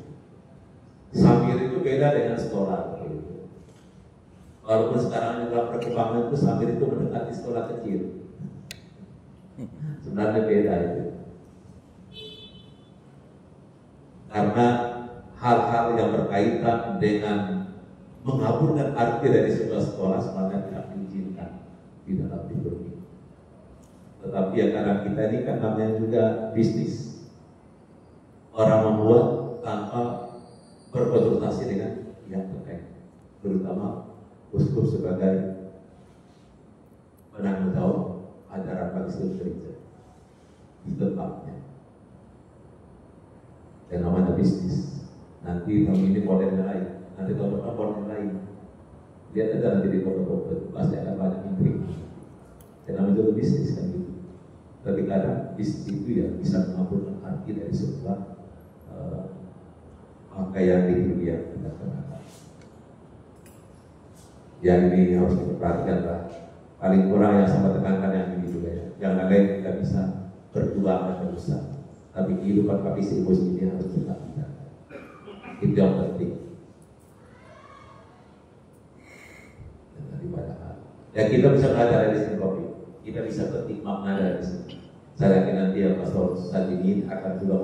Sambil itu beda dengan sekolah. Walaupun sekarang dalam perkembangan itu sambil itu mendekati sekolah kecil, sebenarnya beda itu. Karena hal-hal yang berkaitan dengan mengaburkan arti dari sebuah sekolah sebenarnya tidak diizinkan di dalam liturgi. Tetapi ya karena kita ini kan namanya juga bisnis, orang membuat tanpa berkonsultasi dengan yang terkait, terutama uskup sebagai penanggung jawab ajaran bagi seluruh gereja di tempatnya. Yang namanya bisnis. Nanti tahun ini model lain, nanti tahun depan model lain. Lihat aja nanti di toko-toko pasti akan banyak intrik. Yang namanya juga bisnis kan gitu. Tapi kadang bisnis itu ya bisa mengaburkan arti dari sebuah pakaian liturgi yang kita kenakan. Yang ini harus diperhatikan lah. Paling kurang yang sama tekankan yang ini juga ya. Yang lain kita bisa berjuang dan berusaha. Tapi kehidupan kapisi ini harus kita tidak. Itu yang penting. Dan tadi banyak hal. Ya kita bisa belajar dari sini kopi. Kita bisa petik makna dari sini. Saya yakin nanti ya Pastor Sadini akan juga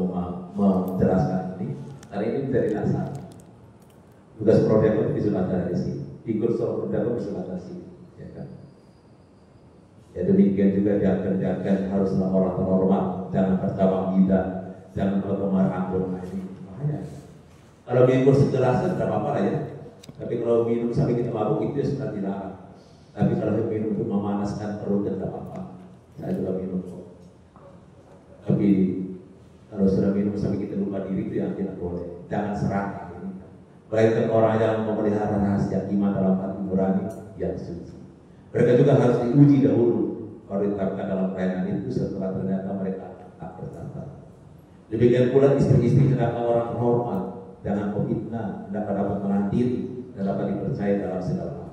menjelaskan ini. Karena ini menjadi dasar. Tugas Prodeakon bisa belajar dari sini. Figur seorang Prodeakon bisa belajar dari sini. Ya kan? Ya demikian juga diakan haruslah orang terhormat, jangan bercabang gila, jangan bergemar anggur. Ini bahaya. Kalau minum segelas tidak apa-apa lah ya. Tapi kalau minum sampai kita mabuk itu sudah dilarang. Tapi kalau minum untuk memanaskan perut tidak apa-apa. Saya juga minum kok. Tapi kalau sudah minum sampai kita lupa diri itu yang tidak boleh. Jangan serakah ini. Melainkan orang yang memelihara rahasia iman dalam hati nurani yang suci. Mereka juga harus diuji dahulu kalau ditetapkan dalam pelayanan itu setelah ternyata mereka tak bertata. Demikian pula istri-istri hendaklah orang terhormat, jangan memfitnah, hendaklah dapat menahan diri dan dapat dipercaya dalam segala hal.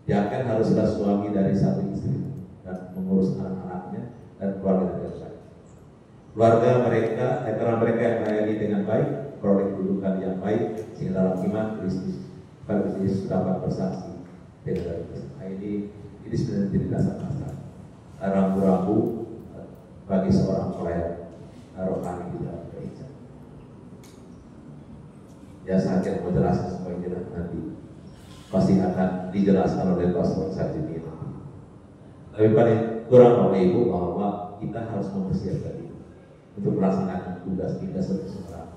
Diakan haruslah suami dari satu istri dan mengurus anak-anaknya dan keluarga yang baik. Keluarga mereka, karena mereka yang melayani dengan baik, peroleh kedudukan yang baik sehingga dalam iman Kristus dapat bersaksi. Ini sebenarnya jadi dasar-dasar rambu-rambu bagi seorang pelayan rohani di dalam gereja. Ya saya akan menjelaskan semua ini nanti pasti akan dijelaskan oleh Pastor Sadini. Tapi paling kurang Bapak Ibu bahwa kita harus mempersiapkan diri untuk melaksanakan tugas kita sebagai seorang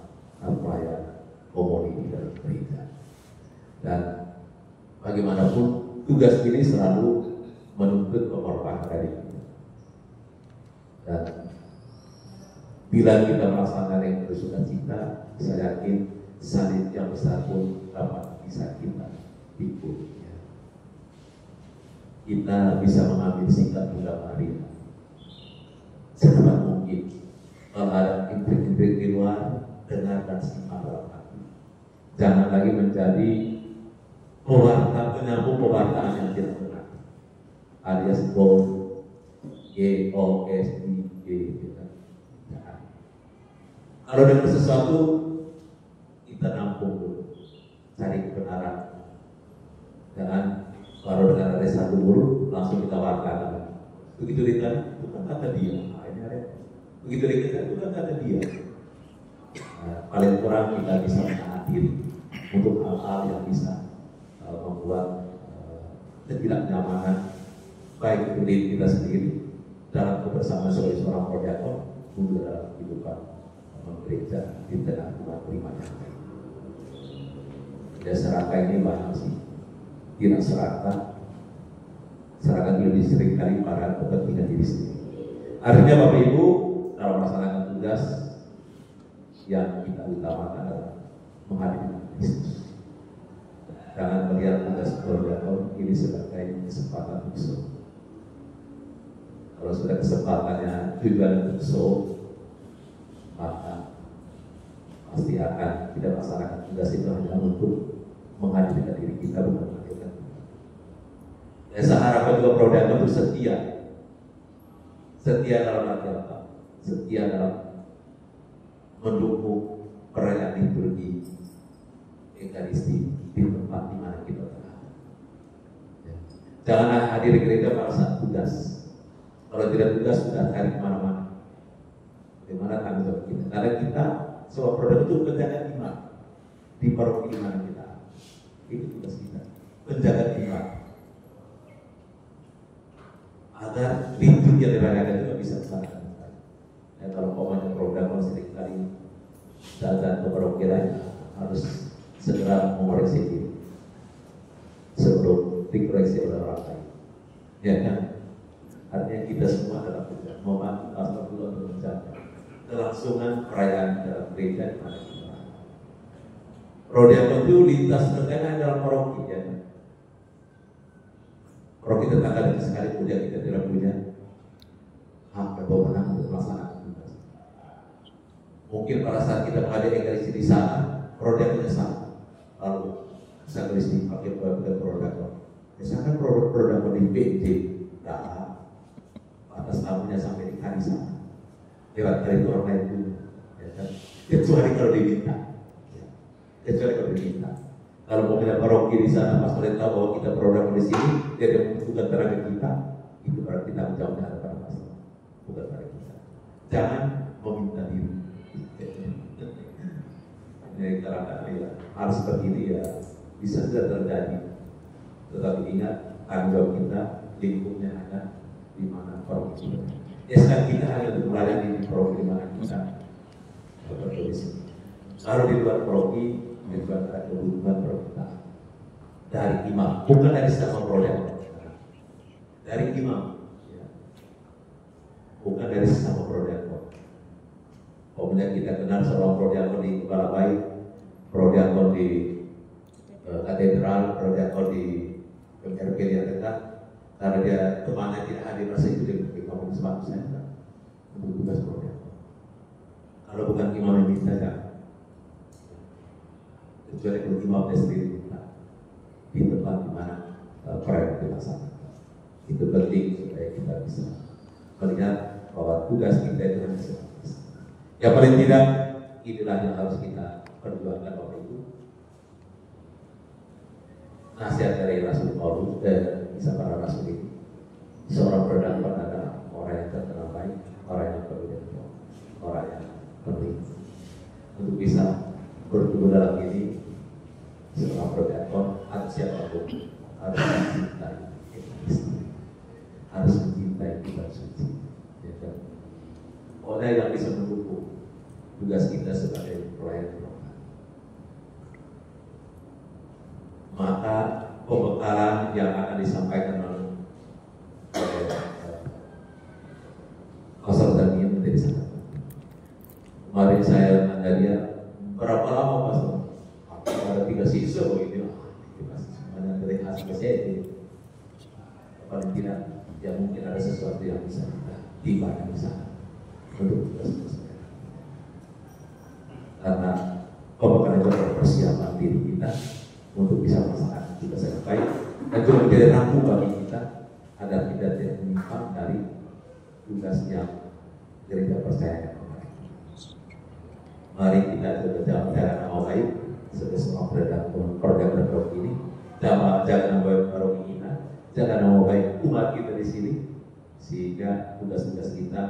pelayan komuni di dalam gereja. Dan bagaimanapun tugas ini selalu menuntut pengorbanan dari kita. Dan bila kita melaksanakan yang bersukacita kita, saya yakin salib yang besar pun dapat bisa kita pikul. Kita bisa mengambil sikap Bunda Maria sedapat mungkin. Kalau ada intrik-intrik di luar, dengarkan simak dalam hati. Jangan lagi menjadi penyambung pewartaan yang tidak benar, alias GOSIG. Kalau dengar sesuatu, kita nampung dulu, cari kebenaran. Jangan kalau dengar ada satu buruk langsung kita wartakan. Begitu ditanya, itu kan kata dia. Ini Begitu kita itu kan ada dia. Paling kurang kita bisa menahan diri untuk hal-hal yang bisa membuat ketidaknyamanan baik itu diri kita sendiri dalam kebersamaan sebagai seorang prodiakon juga dalam kehidupan gereja di tengah umat beriman yang lain. Ya, serakah ini banyak sih, tidak serakah lebih sering kali pada kepentingan diri sendiri. Artinya Bapak Ibu dalam melaksanakan tugas yang kita utamakan adalah menghadirkan Kristus. Jangan melihat tugas prodiakon ini sebagai kesempatan untuk show. Kalau sudah kesempatannya tujuan untuk show, maka pasti akan tidak melaksanakan tugas itu hanya untuk menghadirkan diri kita, bukan menghadirkan Tuhan. Ya, saya harapkan juga prodiakon itu setia dalam arti apa? Setia dalam mendukung perayaan liturgi Ekaristi di tempat di mana kita berada. Ya. Jangan hadir di gereja pada saat tugas. Kalau tidak tugas sudah cari kemana-mana. Bagaimana tanggung jawab kita? Karena kita sebuah produk itu menjaga iman di paroki di mana kita. Itu tugas kita, menjaga iman agar liturgi yang dirayakan juga bisa dilaksanakan. Ya, kalau pokoknya program sering kali datang ke paroki lain harus segera mengoreksi diri sebelum dikoreksi oleh orang lain. Ya kan? Artinya kita semua adalah membantu pastor dulu untuk menjaga kelangsungan perayaan dalam gereja di mana kita. Prodiakon itu lintas negara dalam paroki, ya. Paroki tetangga itu sekali punya kita tidak punya hak dan wewenang untuk melaksanakan tugas. Mungkin pada saat kita menghadiri ekaristi di sana, prodiakonnya sama. Lalu ekaristi pakai prodiakon. Misalkan prodiakon di PJ, atas tamunya sampai di kali sana. Lewat kali itu orang lain dulu, ya kan? Kecuali kalau diminta. Kecuali kalau diminta. Kalau mau pindah paroki di sana, pastor yang tahu bahwa kita program di sini, dia ada membutuhkan tenaga kita, itu berarti tanggung jawabnya ada pada pastor, bukan pada kita. Jangan meminta diri. Jadi kadang-kadang ya, hal seperti ini ya bisa saja terjadi. Tetapi ingat, tanggung jawab kita, lingkupnya ada di mana paroki kita. Ya sekarang kita hanya untuk melayani di paroki di mana kita berdomisili. Kalau di luar paroki, juga ada kebutuhan permintaan dari imam, bukan dari sama prodiakon, dari imam, ya. Bukan dari sesama prodiakon. Kemudian kita kenal seorang prodiakon di Kepala Baik, prodiakon di katedral, prodiakon di PRP yang dekat, karena dia kemana tidak hadir masa itu dia kamu sebab saya enggak untuk tugas prodiakon. Kalau bukan imam yang minta jangan. Kecuali kalau imamnya sendiri di tempat di mana perayaan dilaksanakan. Itu penting supaya kita bisa melihat bahwa tugas kita itu hanya sebatas. Ya paling tidak inilah yang harus kita perjuangkan Bapak Ibu. Nasihat dari Rasul Paulus bisa para Rasul ini. Seorang prodiakon adalah orang yang terkenal baik, orang yang berwibawa, orang yang penting. Untuk bisa bertumbuh dalam ini, seorang prodiakon atau siapapun harus mencintai Ekaristi, harus mencintai kitab suci. Ya kan? Orang yang bisa mendukung tugas kita sebagai pelayan rohani. Maka pembekalan yang akan disampaikan oleh Pastor Daniel menjadi sangat penting. Kemarin saya nanya dia, berapa lama Pastor? Ada 3 siswa begitu, semuanya dari hasil saya. Paling tidak, ya mungkin ada sesuatu yang bisa kita timbangkan di sana untuk tugas-tugas mereka. Karena pembekalan itu persiapan diri kita untuk bisa melaksanakan tugas yang baik dan juga menjadi rambu bagi kita agar kita tidak menyimpang dari tugas yang gereja percayakan. Mari kita bekerja dengan nama baik sebagai seorang prodiakon paroki ini, jaga nama baik paroki kita, jaga nama baik umat kita di sini, sehingga tugas-tugas kita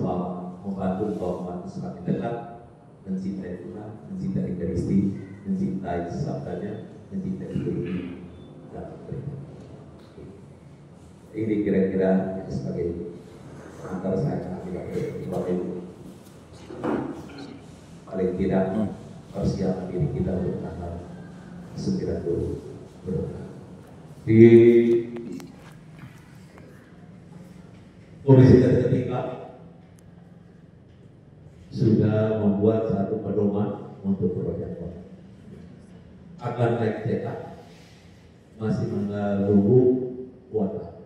bersama membantu bahwa umat semakin dekat, mencintai Tuhan, mencintai Kristi, mencintai sabdanya, mencintai diri dan mereka. Ini kira-kira sebagai antara saya sebagai paling tidak persiapan diri kita untuk tanggal 9 berikutnya. Di Komisi Ketika sudah membuat satu pedoman untuk proyek akan naik cetak, masih menunggu kuota.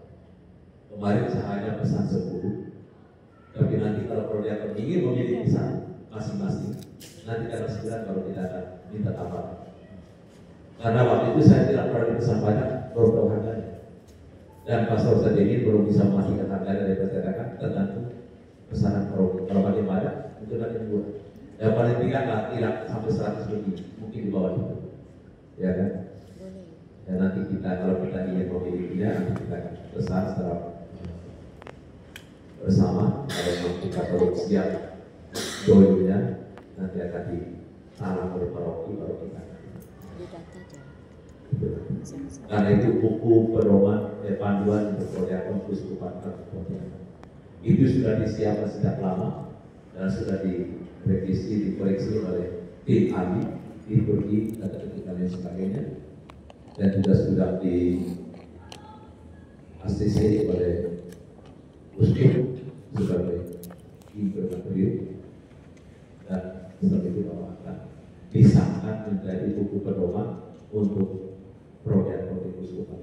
Kemarin saya hanya pesan 10, tapi nanti kalau proyek ingin memilih pesan masing-masing, nanti tanggal 9 baru kita akan minta tambah. Karena waktu itu saya tidak pernah dipesan banyak, belum tahu harganya. Dan pasal saja ini belum bisa memastikan harganya dari masyarakat, tergantung pesanan produk. Kalau paling banyak, mungkin nanti dua. Yang paling tidak sampai 100 lebih, mungkin di bawah itu. Ya kan? Dan nanti kita, kalau kita ingin memilikinya, nanti kita akan pesan secara bersama. Kalau kita perlu siap doanya, nanti akan ditanam oleh paroki, baru kita akan. Karena itu buku pedoman panduan untuk proyek keuskupan itu sudah disiapkan sejak lama dan sudah direvisi, dikoreksi oleh tim ahli, liturgi, tata ketika dan sebagainya, dan juga sudah di ACC oleh uskup sebagai imperatorium, dan setelah itu akan disahkan menjadi buku pedoman untuk proyek keuskupan.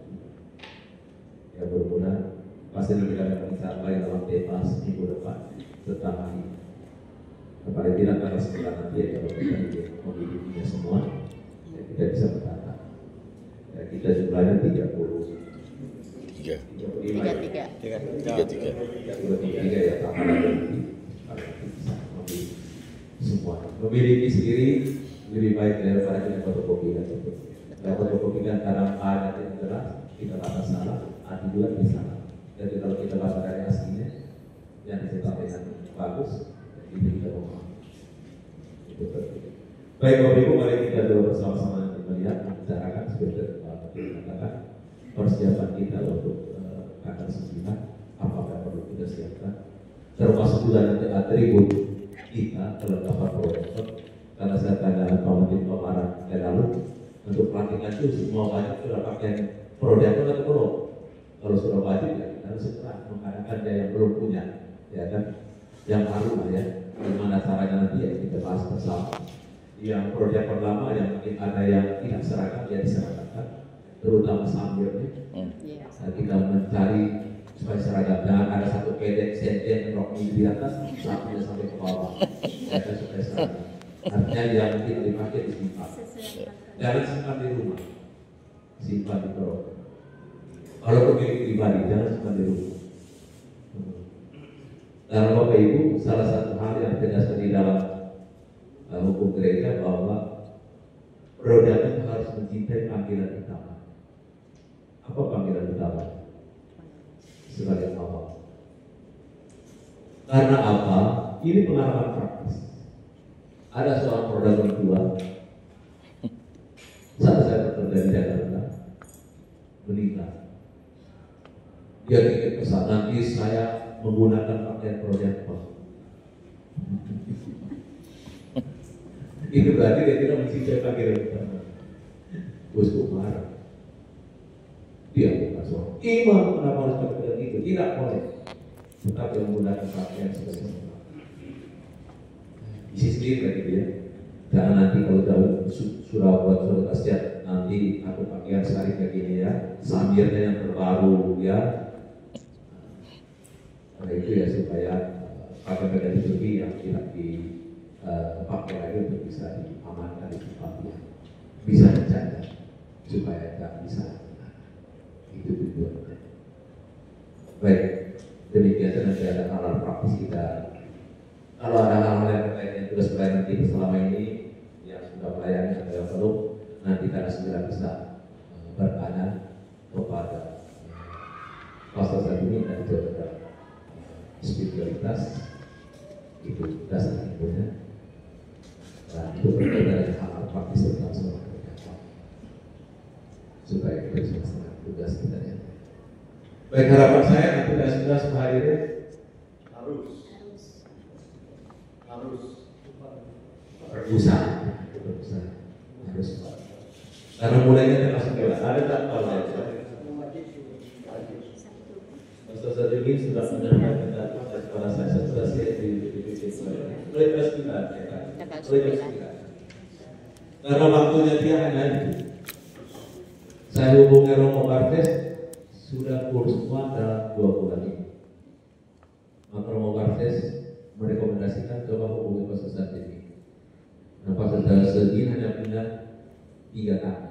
Ya bermudah pasti kita akan mencapai dalam tepas minggu depan setelah ini. Paling tidak karena setelah nanti ya, kalau kita ingin memilikinya semua, ya kita bisa berkata. Ya, kita jumlahnya 33 ya, tambah lagi semua. Memiliki sendiri lebih baik daripada kita fotokopikan itu. Kalau fotokopikan kadang ada yang jelas, kita baca salah, ada juga salah. Jadi kalau kita baca dari aslinya, yang dicetak dengan bagus, itu kita memahami. Baik Bapak Ibu, mari kita dulu bersama-sama melihat, membicarakan seperti katakan persiapan kita untuk tanggal 9, apakah perlu kita siapkan, termasuk juga nanti atribut kita kelengkapan proyektor. Karena saya tanya Pak Menteri kemarin lalu untuk pelatihan itu semua wajib sudah pakai proyektor atau belum? Kalau sudah wajib ya kita harus segera mengadakan dia yang belum punya, ya kan? Yang baru lah ya. Bagaimana caranya nanti ya kita bahas bersama. Yang proyek pertama yang mungkin ada yang tidak seragam ya diseragakan, terutama sambilnya. Nah, kita mencari supaya seragam, jangan ada satu pedek senten rok di atas, satunya sampai ke bawah. Ya, supaya seragam. Artinya yang tidak dipakai disimpan. Jangan simpan di rumah, simpan di toko. Kalau pemilik pribadi jangan simpan di rumah. Dan Bapak Ibu, salah satu hal yang tegaskan di dalam hukum gereja bahwa peradaban harus mencintai panggilan utama. Apa panggilan utama? Sebagai awal. Karena apa? Ini pengalaman praktis. Ada seorang peradaban tua saat saya bekerja di Jakarta meninggal. Dia bikin pesan, nanti saya menggunakan pakaian proyektor. Itu berarti dia tidak mencintai panggilan utama. Uskup marah. Dia bukan seorang imam, kenapa harus pakai itu? Tidak boleh. Tetapi menggunakan pakaian sebagai seorang. Isi sendiri lagi dia. Jangan nanti kalau sudah buat surat wasiat, nanti aku pakaian sekali kayak gini ya, samirnya yang terbaru ya. Karena itu ya supaya pakaian liturgi yang tidak dipakai lagi untuk bisa diamankan di tempatnya, bisa dijaga supaya tidak bisa. Itu tujuannya. Baik, demikian nanti ada hal-hal praktis kita. Kalau ada hal-hal yang terkait dengan tugas pelayanan kita selama ini yang sudah melayani atau yang belum, nanti kita segera bisa bertanya kepada pastor saat ini dan juga spiritualitas Itu dasar infonya. Dan itu berkaitan dengan hal praktis tentang sekolah kerja supaya kita bisa melaksanakan tugas kita ya. Baik, harapan saya nanti tugas menghadiri harus karena mulainya termasuk ada tak tahu saja. Ustaz Zadudin sudah menerangkan kepada saya sudah siap di mulai kelas 9 ya kan? Mulai kelas 9. Karena waktunya dia hanya itu. Saya hubungi Romo Bartes sudah kursus semua dalam 2 bulan ini. Maka Romo Bartes merekomendasikan coba hubungi Pak Ustaz ini. Nah, Pak Ustaz ini hanya punya 3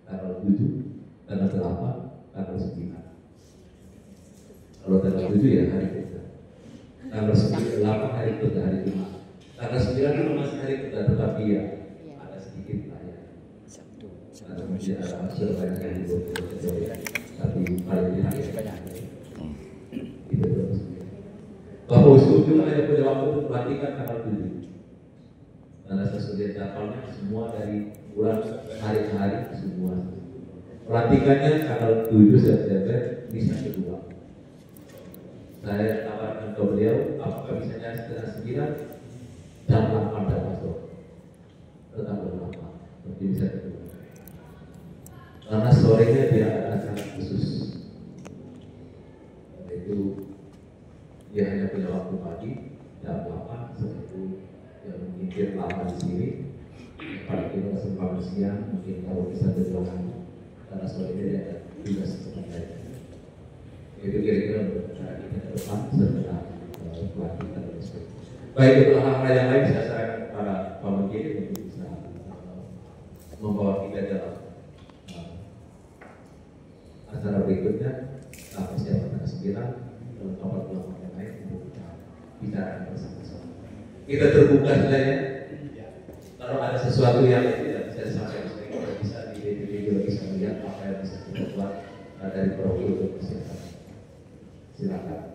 tanggal 7, tanggal 8, tanggal 9. Kalau tanggal 7 ya hari kerja, tanggal 8 hari kerja, hari Jumat, tanggal 9 itu masih hari kerja, tetapi ya ada sedikit lah ya. Ada mungkin ada banyak yang dibuat tapi paling tidak itu terus. Bapak Uskup juga hanya punya waktu untuk pelantikan tanggal 7. Karena sesuai jadwalnya semua dari bulan hari ke hari semua. Pelantikannya tanggal 7 September bisa kedua. Saya tawarkan ke beliau apakah bisa setengah 9 jam 8 dan masuk. Tetap berlama, tapi bisa kedua. Karena sorenya dia ada acara khusus. Itu dia hanya punya waktu pagi jam 8 setelah itu yang mungkin dia lama di sini. Pada kita kesempatan siang mungkin kalau bisa berjualan karena sorenya dia ada tugas seperti itu kira-kira cara kita ke depan setelah pelantikan tersebut. Baik, untuk hal-hal yang lain saya sarankan para pemimpin untuk bisa membawa kita dalam acara berikutnya. Persiapan tanggal 9 dan kelompok yang lain untuk kita bicara bersama-sama. Kita terbuka saja ya. Kalau ada sesuatu yang tidak bisa disampaikan, kita bisa di video bisa melihat apa yang bisa kita buat dari profil untuk persiapan. Silakan.